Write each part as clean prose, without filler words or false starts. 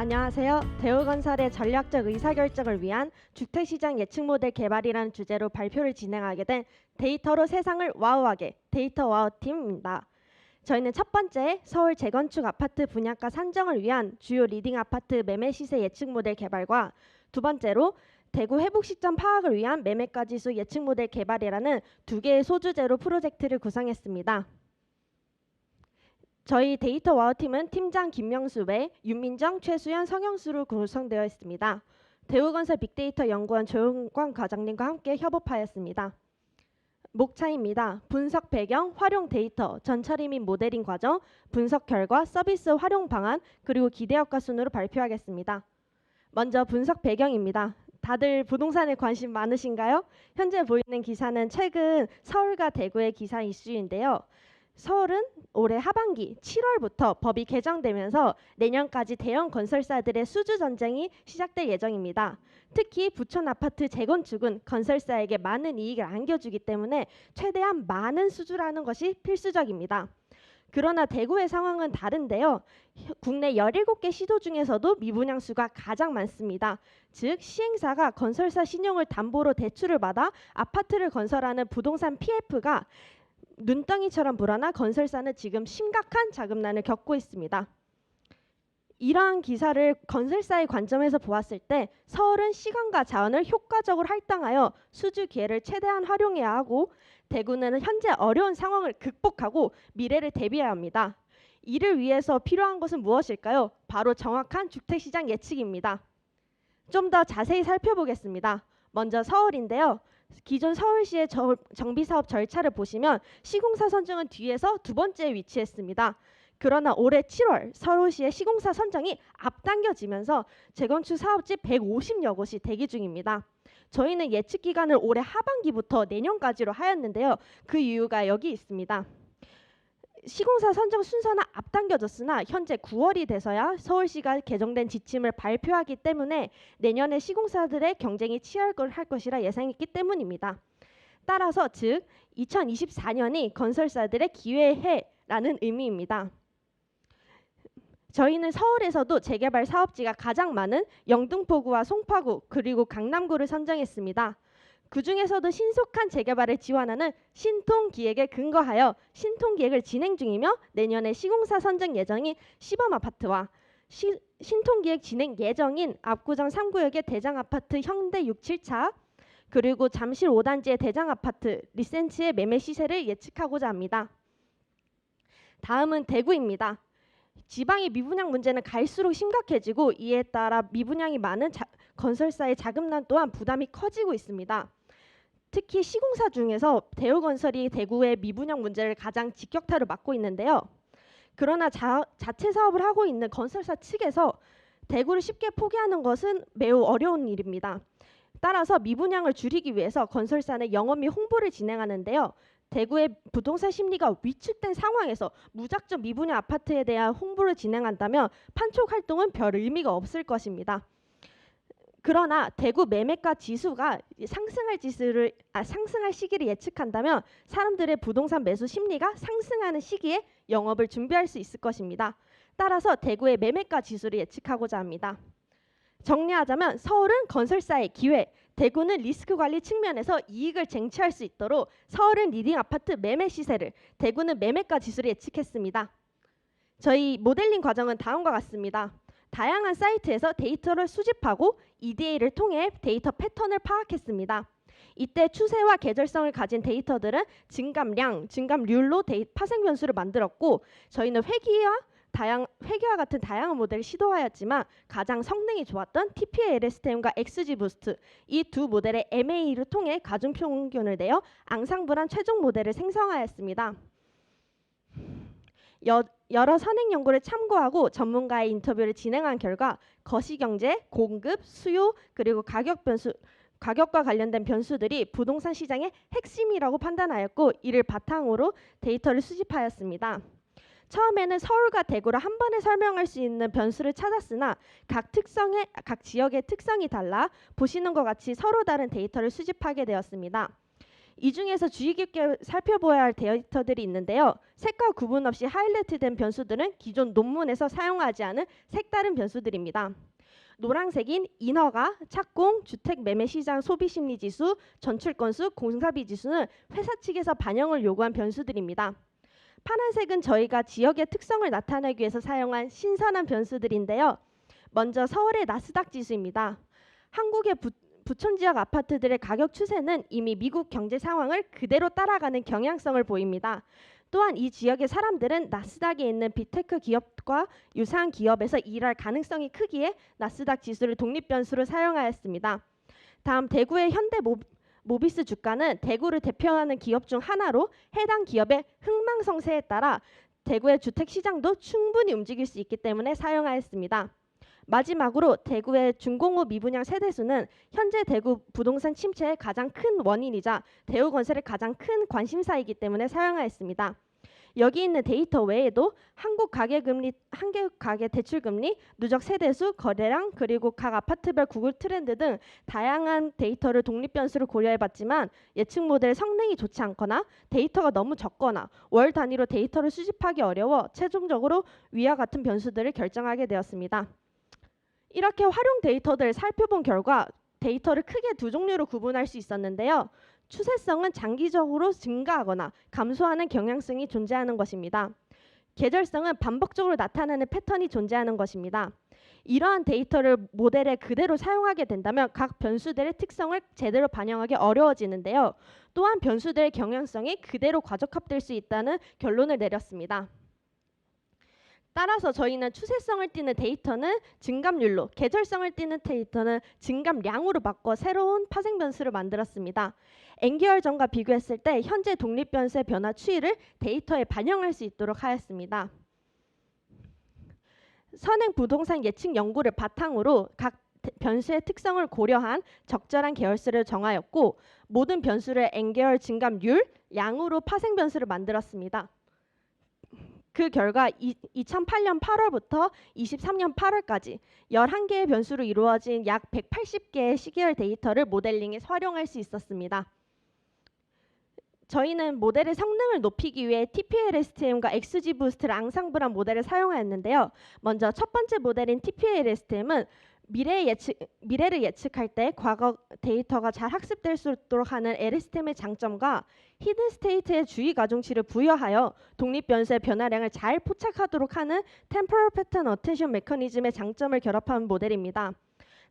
안녕하세요. 대우건설의 전략적 의사결정을 위한 주택시장 예측 모델 개발이라는 주제로 발표를 진행하게 된 데이터로 세상을 와우하게 데이터 와우 팀입니다. 저희는 첫 번째 서울 재건축 아파트 분양가 산정을 위한 주요 리딩 아파트 매매 시세 예측 모델 개발과 두 번째로 대구 회복 시점 파악을 위한 매매가 지수 예측 모델 개발이라는 두 개의 소주제로 프로젝트를 구성했습니다. 저희 데이터 와우팀은 팀장 김명수 외 윤민정, 최수연, 성형수로 구성되어 있습니다. 대우건설 빅데이터 연구원 조용광 과장님과 함께 협업하였습니다. 목차입니다. 분석 배경, 활용 데이터, 전처리 및 모델링 과정, 분석 결과, 서비스 활용 방안, 그리고 기대효과 순으로 발표하겠습니다. 먼저 분석 배경입니다. 다들 부동산에 관심 많으신가요? 현재 보이는 기사는 최근 서울과 대구의 기사 이슈인데요. 서울은 올해 하반기 7월부터 법이 개정되면서 내년까지 대형 건설사들의 수주 전쟁이 시작될 예정입니다. 특히 부촌 아파트 재건축은 건설사에게 많은 이익을 안겨주기 때문에 최대한 많은 수주라는 것이 필수적입니다. 그러나 대구의 상황은 다른데요. 국내 17개 시도 중에서도 미분양 수가 가장 많습니다. 즉 시행사가 건설사 신용을 담보로 대출을 받아 아파트를 건설하는 부동산 PF가 눈덩이처럼 불어나 건설사는 지금 심각한 자금난을 겪고 있습니다. 이러한 기사를 건설사의 관점에서 보았을 때 서울은 시간과 자원을 효과적으로 할당하여 수주 기회를 최대한 활용해야 하고 대구는 현재 어려운 상황을 극복하고 미래를 대비해야 합니다. 이를 위해서 필요한 것은 무엇일까요? 바로 정확한 주택시장 예측입니다. 좀 더 자세히 살펴보겠습니다. 먼저 서울인데요. 기존 서울시의 정비사업 절차를 보시면 시공사 선정은 뒤에서 두 번째에 위치했습니다. 그러나 올해 7월 서울시의 시공사 선정이 앞당겨지면서 재건축 사업지 150여 곳이 대기 중입니다. 저희는 예측 기간을 올해 하반기부터 내년까지로 하였는데요. 그 이유가 여기 있습니다. 시공사 선정 순서는 앞당겨졌으나 현재 9월이 돼서야 서울시가 개정된 지침을 발표하기 때문에 내년에 시공사들의 경쟁이 치열할 것이라 예상했기 때문입니다. 따라서 즉 2024년이 건설사들의 기회해라는 의미입니다. 저희는 서울에서도 재개발 사업지가 가장 많은 영등포구와 송파구 그리고 강남구를 선정했습니다. 그 중에서도 신속한 재개발을 지원하는 신통기획에 근거하여 신통기획을 진행 중이며 내년에 시공사 선정 예정인 시범아파트와 신통기획 진행 예정인 압구정 3구역의 대장아파트 현대 6, 7차 그리고 잠실 5단지의 대장아파트 리센츠의 매매 시세를 예측하고자 합니다. 다음은 대구입니다. 지방의 미분양 문제는 갈수록 심각해지고 이에 따라 미분양이 많은 건설사의 자금난 또한 부담이 커지고 있습니다. 특히 시공사 중에서 대우건설이 대구의 미분양 문제를 가장 직격타로 맡고 있는데요. 그러나 자체 사업을 하고 있는 건설사 측에서 대구를 쉽게 포기하는 것은 매우 어려운 일입니다. 따라서 미분양을 줄이기 위해서 건설사는 영업 및 홍보를 진행하는데요. 대구의 부동산 심리가 위축된 상황에서 무작정 미분양 아파트에 대한 홍보를 진행한다면 판촉 활동은 별 의미가 없을 것입니다. 그러나 대구 매매가 지수가 상승할 시기를 예측한다면 사람들의 부동산 매수 심리가 상승하는 시기에 영업을 준비할 수 있을 것입니다. 따라서 대구의 매매가 지수를 예측하고자 합니다. 정리하자면 서울은 건설사의 기회, 대구는 리스크 관리 측면에서 이익을 쟁취할 수 있도록 서울은 리딩 아파트 매매 시세를, 대구는 매매가 지수를 예측했습니다. 저희 모델링 과정은 다음과 같습니다. 다양한 사이트에서 데이터를 수집하고 EDA를 통해 데이터 패턴을 파악했습니다. 이때 추세와 계절성을 가진 데이터들은 증감량, 증감률로 파생 변수를 만들었고 저희는 회계와 같은 다양한 모델을 시도하였지만 가장 성능이 좋았던 TPA LSTM과 XGBoost 이 두 모델의 MA를 통해 가중평균을 내어 앙상블한 최종 모델을 생성하였습니다. 여러 선행 연구를 참고하고 전문가의 인터뷰를 진행한 결과 거시경제, 공급, 수요, 그리고 가격과 관련된 변수들이 부동산 시장의 핵심이라고 판단하였고 이를 바탕으로 데이터를 수집하였습니다. 처음에는 서울과 대구를 한 번에 설명할 수 있는 변수를 찾았으나 각 지역의 특성이 달라 보시는 것 같이 서로 다른 데이터를 수집하게 되었습니다. 이 중에서 주의 깊게 살펴보아야 할 데이터들이 있는데요. 색과 구분 없이 하이라이트된 변수들은 기존 논문에서 사용하지 않은 색다른 변수들입니다. 노란색인 인허가, 착공, 주택 매매 시장 소비 심리 지수, 전출 건수, 공사비 지수는 회사 측에서 반영을 요구한 변수들입니다. 파란색은 저희가 지역의 특성을 나타내기 위해서 사용한 신선한 변수들인데요. 먼저 서울의 나스닥 지수입니다. 한국의 부촌 지역 아파트들의 가격 추세는 이미 미국 경제 상황을 그대로 따라가는 경향성을 보입니다. 또한 이 지역의 사람들은 나스닥에 있는 빅테크 기업과 유사한 기업에서 일할 가능성이 크기에 나스닥 지수를 독립 변수로 사용하였습니다. 다음 대구의 현대 모비스 주가는 대구를 대표하는 기업 중 하나로 해당 기업의 흥망성쇠에 따라 대구의 주택 시장도 충분히 움직일 수 있기 때문에 사용하였습니다. 마지막으로 대구의 중공업 미분양 세대수는 현재 대구 부동산 침체의 가장 큰 원인이자 대우건설의 가장 큰 관심사이기 때문에 사용하였습니다. 여기 있는 데이터 외에도 한국 가계 대출금리, 누적 세대수, 거래량, 그리고 각 아파트별 구글 트렌드 등 다양한 데이터를 독립변수로 고려해봤지만 예측 모델 성능이 좋지 않거나 데이터가 너무 적거나 월 단위로 데이터를 수집하기 어려워 최종적으로 위와 같은 변수들을 결정하게 되었습니다. 이렇게 활용 데이터들을 살펴본 결과 데이터를 크게 두 종류로 구분할 수 있었는데요. 추세성은 장기적으로 증가하거나 감소하는 경향성이 존재하는 것입니다. 계절성은 반복적으로 나타나는 패턴이 존재하는 것입니다. 이러한 데이터를 모델에 그대로 사용하게 된다면 각 변수들의 특성을 제대로 반영하기 어려워지는데요. 또한 변수들의 경향성이 그대로 과적합될 수 있다는 결론을 내렸습니다. 따라서 저희는 추세성을 띠는 데이터는 증감률로, 계절성을 띠는 데이터는 증감량으로 바꿔 새로운 파생 변수를 만들었습니다. N개월 전과 비교했을 때 현재 독립 변수의 변화 추이를 데이터에 반영할 수 있도록 하였습니다. 선행 부동산 예측 연구를 바탕으로 각 변수의 특성을 고려한 적절한 계열수를 정하였고 모든 변수를 N개월 증감률, 양으로 파생 변수를 만들었습니다. 그 결과 2008년 8월부터 23년 8월까지 11개의 변수로 이루어진 약 180개의 시계열 데이터를 모델링에 활용할 수 있었습니다. 저희는 모델의 성능을 높이기 위해 TP-LSTM과 XGBoost를 앙상블한 모델을 사용하였는데요. 먼저 첫 번째 모델인 TP-LSTM은 미래를 예측할 때 과거 데이터가 잘 학습될 수 있도록 하는 LSTM의 장점과 히든 스테이트의 주의 가중치를 부여하여 독립 변수의 변화량을 잘 포착하도록 하는 템포럴 패턴 어텐션 메커니즘의 장점을 결합한 모델입니다.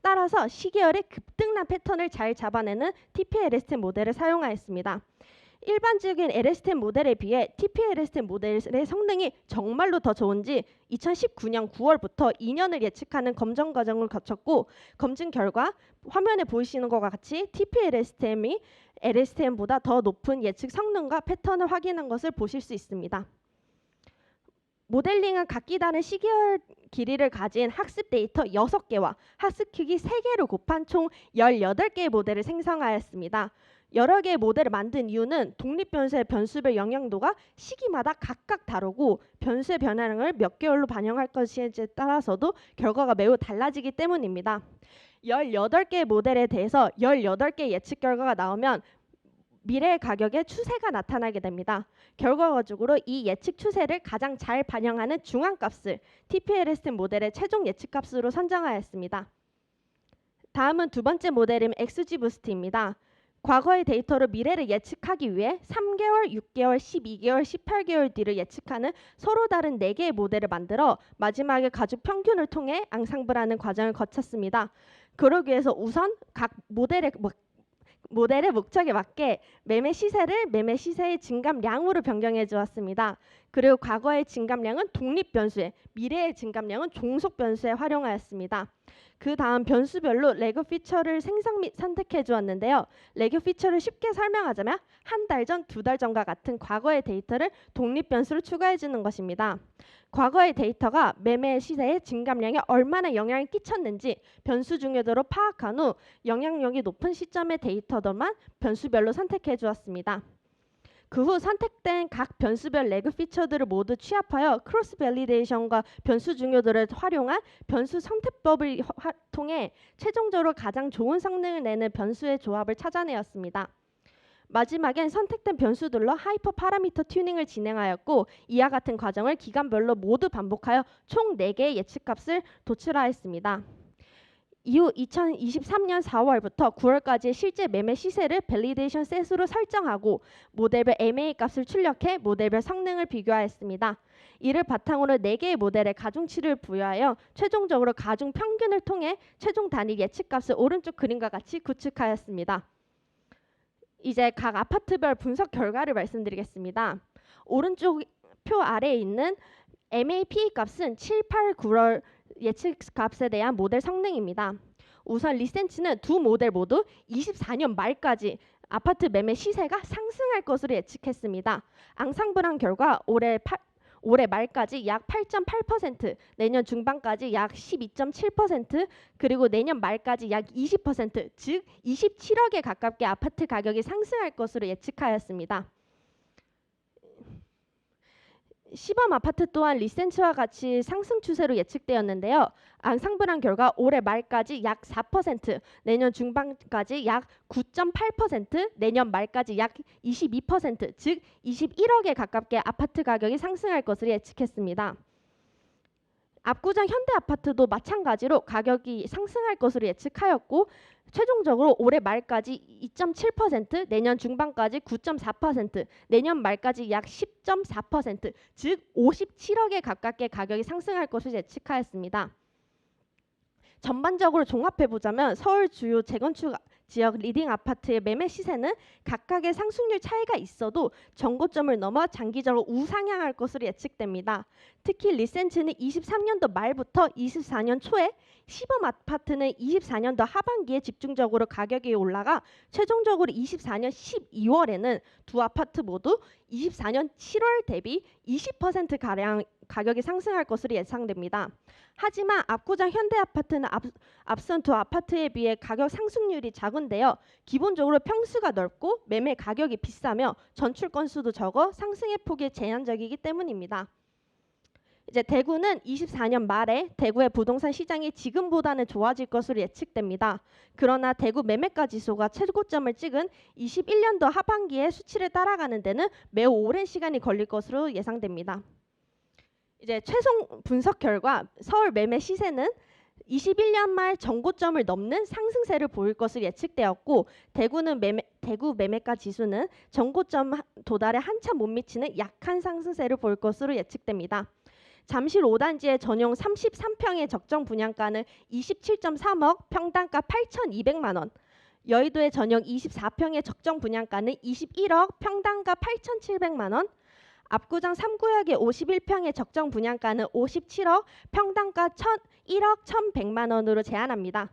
따라서 시계열의 급등란 패턴을 잘 잡아내는 TP-LSTM 모델을 사용하였습니다. 일반적인 LSTM 모델에 비해 TP-LSTM 모델의 성능이 정말로 더 좋은지 2019년 9월부터 2년을 예측하는 검증 과정을 거쳤고 검증 결과 화면에 보이시는 것과 같이 TP-LSTM이 LSTM보다 더 높은 예측 성능과 패턴을 확인한 것을 보실 수 있습니다. 모델링은 각기 다른 시계열 길이를 가진 학습 데이터 6개와 학습 크기 3개를 곱한 총 18개의 모델을 생성하였습니다. 여러 개의 모델을 만든 이유는 독립 변수의 변수별 영향도가 시기마다 각각 다르고 변수의 변화량을 몇 개월로 반영할 것인지에 따라서도 결과가 매우 달라지기 때문입니다. 18개의 모델에 대해서 18개의 예측 결과가 나오면 미래의 가격의 추세가 나타나게 됩니다. 결과적으로 이 예측 추세를 가장 잘 반영하는 중앙값을 TP-LSTM 모델의 최종 예측값으로 선정하였습니다. 다음은 두 번째 모델인 XGBoost입니다. 과거의 데이터로 미래를 예측하기 위해 3개월, 6개월, 12개월, 18개월 뒤를 예측하는 서로 다른 4개의 모델을 만들어 마지막에 가중 평균을 통해 앙상블하는 과정을 거쳤습니다. 그러기 위해서 우선 각 모델의 목적에 맞게 매매 시세를 매매 시세의 증감량으로 변경해 주었습니다. 그리고 과거의 증감량은 독립 변수에, 미래의 증감량은 종속 변수에 활용하였습니다. 그 다음 변수별로 레그 피처를 생성 및 선택해 주었는데요. 레그 피처를 쉽게 설명하자면 한 달 전, 2달 전과 같은 과거의 데이터를 독립 변수로 추가해 주는 것입니다. 과거의 데이터가 매매 시세의 증감량에 얼마나 영향을 끼쳤는지 변수 중요도로 파악한 후 영향력이 높은 시점의 데이터들만 변수별로 선택해 주었습니다. 그 후 선택된 각 변수별 레그 피처들을 모두 취합하여 크로스 밸리데이션과 변수 중요도를 활용한 변수 선택법을 통해 최종적으로 가장 좋은 성능을 내는 변수의 조합을 찾아내었습니다. 마지막엔 선택된 변수들로 하이퍼 파라미터 튜닝을 진행하였고 이와 같은 과정을 기간별로 모두 반복하여 총 4개의 예측값을 도출하였습니다. 이후 2023년 4월부터 9월까지의 실제 매매 시세를 밸리데이션 셋으로 설정하고 모델별 MA 값을 출력해 모델별 성능을 비교하였습니다. 이를 바탕으로 4개의 모델에 가중치를 부여하여 최종적으로 가중 평균을 통해 최종 단위 예측값을 오른쪽 그림과 같이 구축하였습니다. 이제 각 아파트별 분석 결과를 말씀드리겠습니다. 오른쪽 표 아래에 있는 MAPE 값은 7, 8, 9월 예측 값에 대한 모델 성능입니다. 우선 리센치는 두 모델 모두 24년 말까지 아파트 매매 시세가 상승할 것으로 예측했습니다. 앙상블한 결과 올해 말까지 약 8.8%, 내년 중반까지 약 12.7%, 그리고 내년 말까지 약 20%, 즉 27억에 가깝게 아파트 가격이 상승할 것으로 예측하였습니다. 시범 아파트 또한 리센치와 같이 상승 추세로 예측되었는데요. 앙상블한 결과 올해 말까지 약 4%, 내년 중반까지 약 9.8%, 내년 말까지 약 22%, 즉 21억에 가깝게 아파트 가격이 상승할 것으로 예측했습니다. 압구정 현대아파트도 마찬가지로 가격이 상승할 것으로 예측하였고 최종적으로 올해 말까지 2.7%, 내년 중반까지 9.4%, 내년 말까지 약 10.4%, 즉 57억에 가깝게 가격이 상승할 것을 예측하였습니다. 전반적으로 종합해보자면 서울 주요 재건축 지역 리딩 아파트의 매매 시세는 각각의 상승률 차이가 있어도 정고점을 넘어 장기적으로 우상향할 것으로 예측됩니다. 특히 리센치는 23년도 말부터 24년 초에, 시범 아파트는 24년도 하반기에 집중적으로 가격이 올라가 최종적으로 24년 12월에는 두 아파트 모두 24년 7월 대비 20%가량 가격이 상승할 것으로 예상됩니다. 하지만 압구정 현대아파트는 앞선 두 아파트에 비해 가격 상승률이 작은데요. 기본적으로 평수가 넓고 매매 가격이 비싸며 전출 건수도 적어 상승의 폭이 제한적이기 때문입니다. 이제 대구는 24년 말에 대구의 부동산 시장이 지금보다는 좋아질 것으로 예측됩니다. 그러나 대구 매매가 지수가 최고점을 찍은 21년도 하반기에 수치를 따라가는 데는 매우 오랜 시간이 걸릴 것으로 예상됩니다. 이제 최종 분석 결과 서울 매매 시세는 21년 말 정고점을 넘는 상승세를 보일 것으로 예측되었고 대구 매매가 지수는 정고점 도달에 한참 못 미치는 약한 상승세를 보일 것으로 예측됩니다. 잠실 5단지의 전용 33평의 적정 분양가는 27.3억, 평당가 8,200만 원. 여의도의 전용 24평의 적정 분양가는 21억, 평당가 8,700만 원. 압구정 3구역의 51평의 적정 분양가는 57억, 평당가 1억 1,100만 원으로 제한합니다.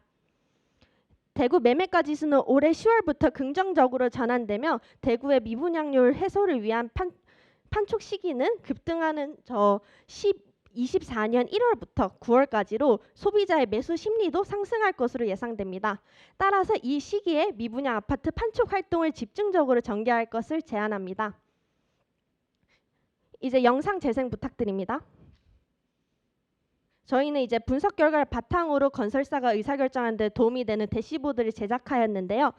대구 매매가 지수는 올해 10월부터 긍정적으로 전환되며 대구의 미분양률 해소를 위한 판촉 시기는 급등하는 24년 1월부터 9월까지로 소비자의 매수 심리도 상승할 것으로 예상됩니다. 따라서 이 시기에 미분양 아파트 판촉 활동을 집중적으로 전개할 것을 제안합니다. 이제 영상 재생 부탁드립니다. 저희는 이제 분석 결과를 바탕으로 건설사가 의사결정하는 데 도움이 되는 대시보드를 제작하였는데요.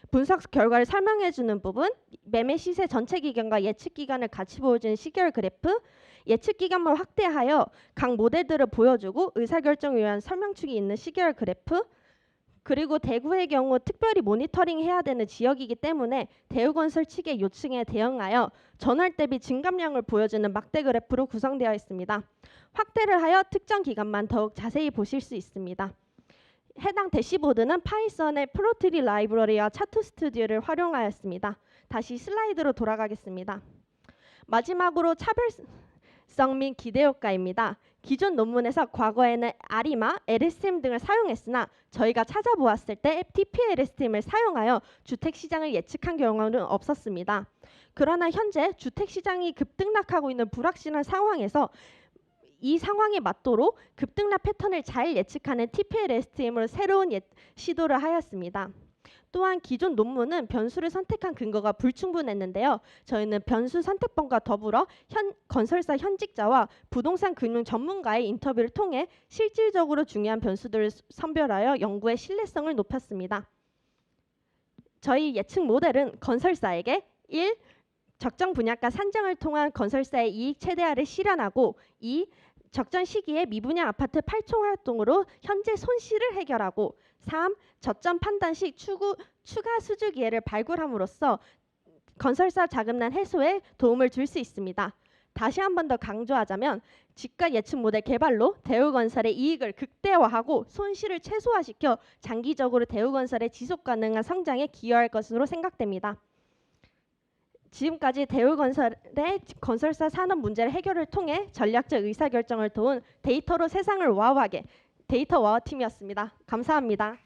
분석 결과를 설명해주는 부분, 매매 시세 전체 기간과 예측 기간을 같이 보여주는 시계열 그래프, 예측 기간만 확대하여 각 모델들을 보여주고 의사결정을 위한 설명축이 있는 시계열 그래프, 그리고 대구의 경우 특별히 모니터링해야 되는 지역이기 때문에 대우건설 측의 요청에 대응하여 전월 대비 증감량을 보여주는 막대 그래프로 구성되어 있습니다. 확대를 하여 특정 기간만 더욱 자세히 보실 수 있습니다. 해당 대시보드는 파이썬의 플로트리 라이브러리와 차트 스튜디오를 활용하였습니다. 다시 슬라이드로 돌아가겠습니다. 마지막으로 차별성 및 기대 효과입니다. 기존 논문에서 과거에는 아리마, LSTM 등을 사용했으나 저희가 찾아보았을 때 TP-LSTM을 사용하여 주택시장을 예측한 경우는 없었습니다. 그러나 현재 주택시장이 급등락하고 있는 불확실한 상황에서 이 상황에 맞도록 급등락 패턴을 잘 예측하는 TP-LSTM으로 새로운 시도를 하였습니다. 또한 기존 논문은 변수를 선택한 근거가 불충분했는데요. 저희는 변수 선택법과 더불어 건설사 현직자와 부동산 금융 전문가의 인터뷰를 통해 실질적으로 중요한 변수들을 선별하여 연구의 신뢰성을 높였습니다. 저희 예측 모델은 건설사에게 1. 적정 분양가 산정을 통한 건설사의 이익 최대화를 실현하고 2. 적정 시기에 미분양 아파트 8총 활동으로 현재 손실을 해결하고 3. 저점 판단 시 추가 수주 기회를 발굴함으로써 건설사 자금난 해소에 도움을 줄 수 있습니다. 다시 한 번 더 강조하자면 지가 예측 모델 개발로 대우건설의 이익을 극대화하고 손실을 최소화시켜 장기적으로 대우건설의 지속 가능한 성장에 기여할 것으로 생각됩니다. 지금까지 대우건설의 건설사 산업 문제를 해결을 통해 전략적 의사결정을 도운 데이터로 세상을 와우하게 데이터 와우 팀이었습니다. 감사합니다.